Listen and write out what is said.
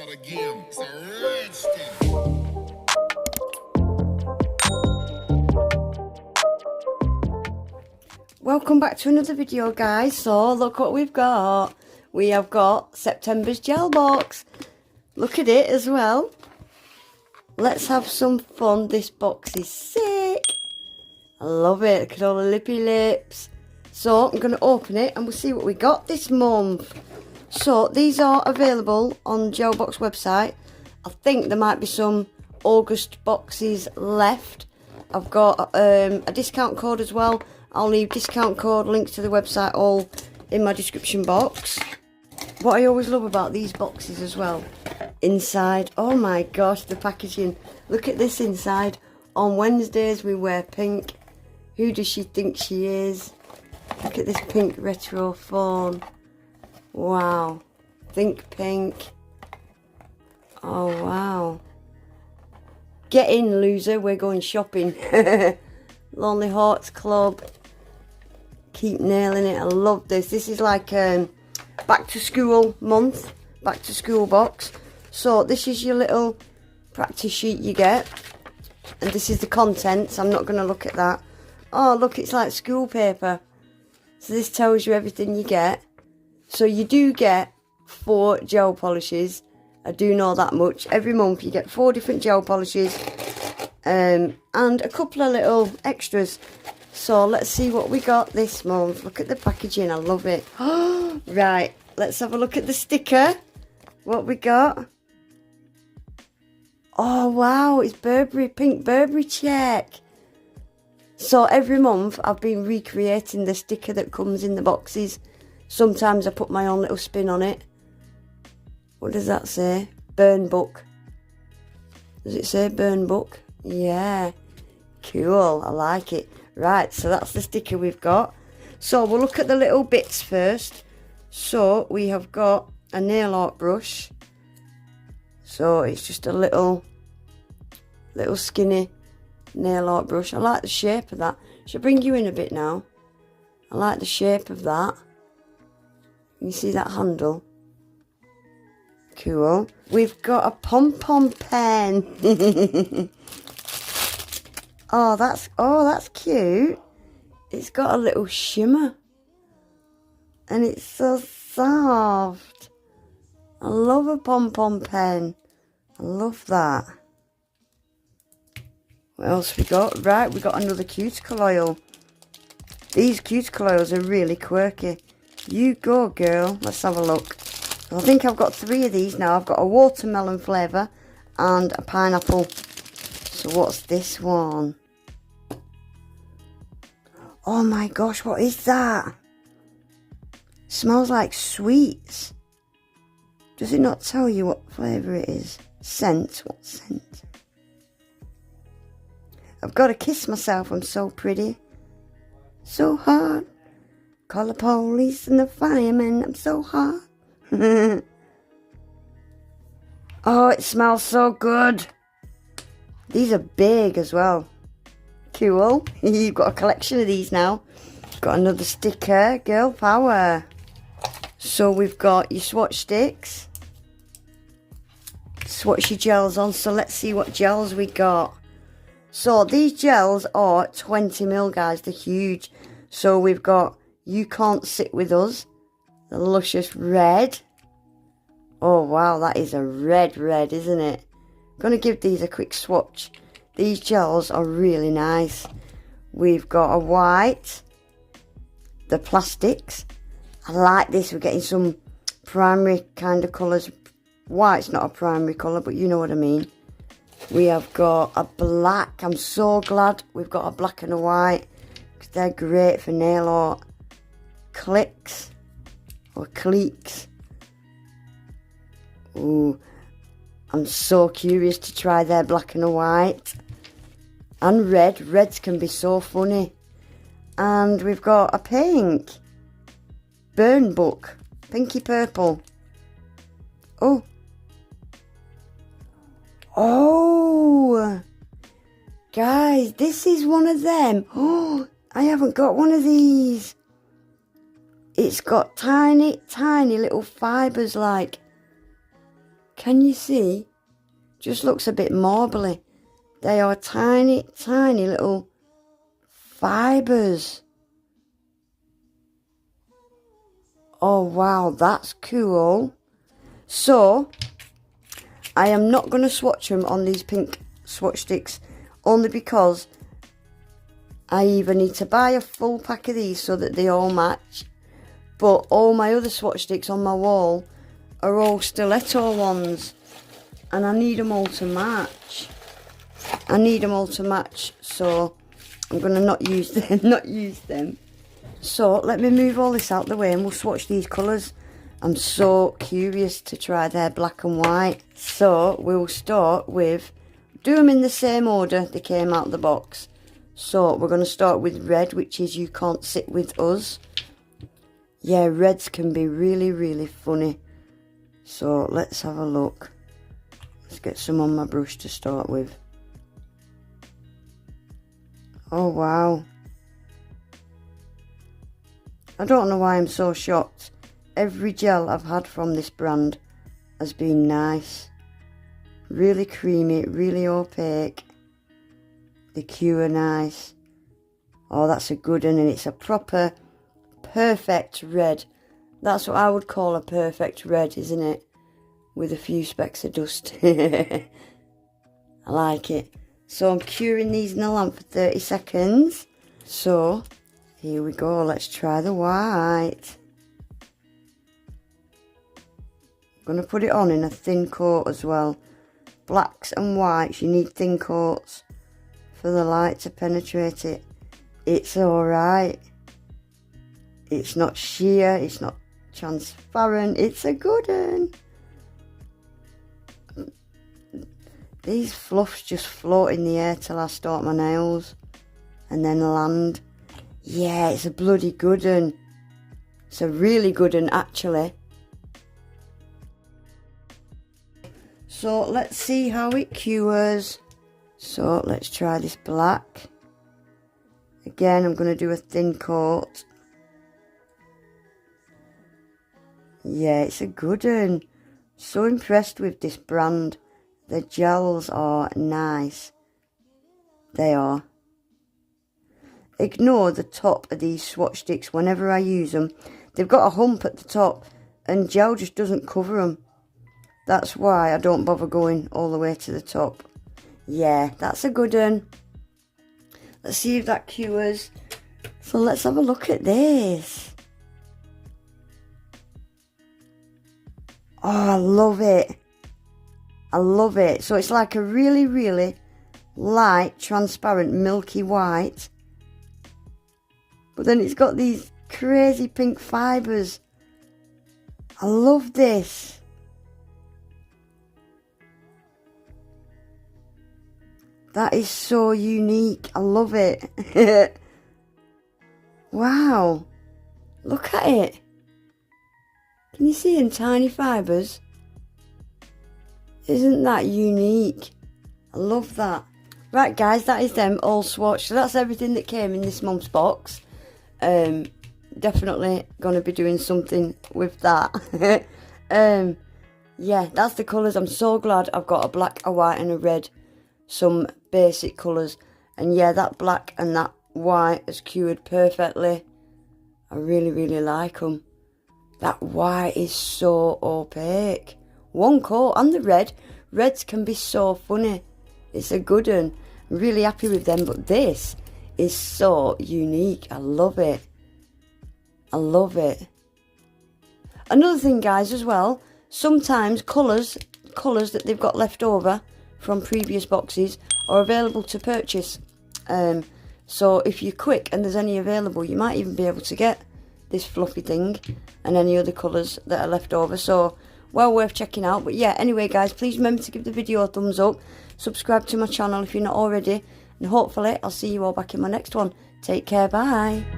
start again. It's a rich thing. Welcome back to another video, guys. So look what we've got. We have got September's Gelbox. Look at it as well. Let's have some fun. This box is sick. I love it. Look at all the lippy lips. So I'm going to open it and we'll see what we got this month. So these are available on Gelbox website. I think there might be some August boxes left. I've got a discount code as well. I'll leave discount code, links to the website all in my description box. What I always love about these boxes as well, inside, oh my gosh, the packaging. Look at this inside. On Wednesdays we wear pink. Who does she think she is? Look at this pink retro phone. Wow. Think pink. Oh wow. Get in, loser, we're going shopping. Lonely Hearts Club. Keep nailing it. I love this. This is like back to school month. Back to school box. So this is your little practice sheet you get. And this is the contents. I'm not going to look at that. Oh, look, it's like school paper. So this tells you everything you get. So you do get 4 gel polishes. I do know that much. Every month you get 4 different gel polishes. And a couple of little extras. So let's see what we got this month. Look at the packaging. I love it. Right, let's have a look at the sticker. What we got. Oh wow, it's Burberry, pink Burberry check. So every month I've been recreating the sticker that comes in the boxes. Sometimes I put my own little spin on it. What does that say? Burn book. Does it say burn book? Yeah. Cool, I like it. Right, so that's the sticker we've got. So we'll look at the little bits first. So we have got a nail art brush. So it's just a little skinny nail art brush. I like the shape of that. Should I bring you in a bit now? I like the shape of that. You see that handle? Cool. We've got a pom-pom pen. Oh, that's cute. It's got a little shimmer. And it's so soft. I love a pom-pom pen. I love that. What else we got? Right, we got another cuticle oil. These cuticle oils are really quirky. You go, girl. Let's have a look. I think I've got 3 of these now. I've got a watermelon flavour and a pineapple. So what's this one? Oh my gosh, what is that? Smells like sweets. Does it not tell you what flavour it is? Scent, what scent? I've got to kiss myself, I'm so pretty. So hot. Call the police and the firemen, I'm so hot. Oh, it smells so good. These are big as well. Cool. You've got a collection of these now. Got another sticker. Girl power. So we've got your swatch sticks. Swatch your gels on. So let's see what gels we got. So these gels are 20ml, guys. They're huge. So we've got You Can't Sit With Us. The luscious red. Oh wow, that is a red, isn't it? Going to give these a quick swatch. These gels are really nice. We've got a white. The plastics. I like this. We're getting some primary kind of colours. White's not a primary colour, but you know what I mean. We have got a black. I'm so glad we've got a black and a white, because they're great for nail art. Clicks or cliques. Ooh, I'm so curious to try their black and a white. And red. Reds can be so funny. And we've got a pink. Burn book. Pinky purple. Oh. Oh. Guys, this is one of them. Oh, I haven't got one of these. It's got tiny little fibres like. Can you see? Just looks a bit marbly. They are tiny, tiny little fibres. Oh wow, that's cool. So, I am not going to swatch them on these pink swatch sticks, only because I either need to buy a full pack of these so that they all match, but all my other swatch sticks on my wall are all stiletto ones, and I need them all to match. So I'm going to not use them. So let me move all this out the way and we'll swatch these colours. I'm so curious to try their black and white. So we'll start with, do them in the same order they came out of the box. So we're going to start with red, which is You Can't Sit With Us. Yeah, reds can be really, really funny. So let's have a look. Let's get some on my brush to start with. Oh wow. I don't know why I'm so shocked. Every gel I've had from this brand has been nice. Really creamy, really opaque. The Q are nice. Oh, that's a good one, and it's a proper, perfect red. That's what I would call a perfect red, isn't it? With a few specks of dust. I like it. So I'm curing these in the lamp for 30 seconds. So, here we go. Let's try the white. I'm going to put it on in a thin coat as well. Blacks and whites, you need thin coats for the light to penetrate it. It's alright. It's not sheer, it's not transparent, it's a good one. These fluffs just float in the air till I start my nails and then land. Yeah, it's a bloody good one. It's a really good one actually. So let's see how it cures. So let's try this black. Again, I'm going to do a thin coat. Yeah, it's a good one. So impressed with this brand. The gels are nice. They are. Ignore the top of these swatch sticks whenever I use them. They've got a hump at the top and gel just doesn't cover them. That's why I don't bother going all the way to the top. Yeah, that's a good one. Let's see if that cures. So let's have a look at this. Oh, I love it. I love it. So it's like a really, really light, transparent, milky white. But then it's got these crazy pink fibres. I love this. That is so unique. I love it. Wow. Look at it. Can you see in tiny fibres? Isn't that unique? I love that. Right guys, that is them all swatched. So that's everything that came in this month's box. Definitely going to be doing something with that. Yeah, that's the colours. I'm so glad I've got a black, a white and a red. Some basic colours. And yeah, that black and that white has cured perfectly. I really, really like them. That white is so opaque. One coat and the red. Reds can be so funny. It's a good one. I'm really happy with them. But this is so unique. I love it. I love it. Another thing, guys, as well. Sometimes colours that they've got left over from previous boxes are available to purchase. So if you're quick and there's any available, you might even be able to get this fluffy thing and any other colours that are left over. So well worth checking out. But yeah, anyway guys, please remember to give the video a thumbs up, subscribe to my channel if you're not already, and hopefully I'll see you all back in my next one. Take care, bye.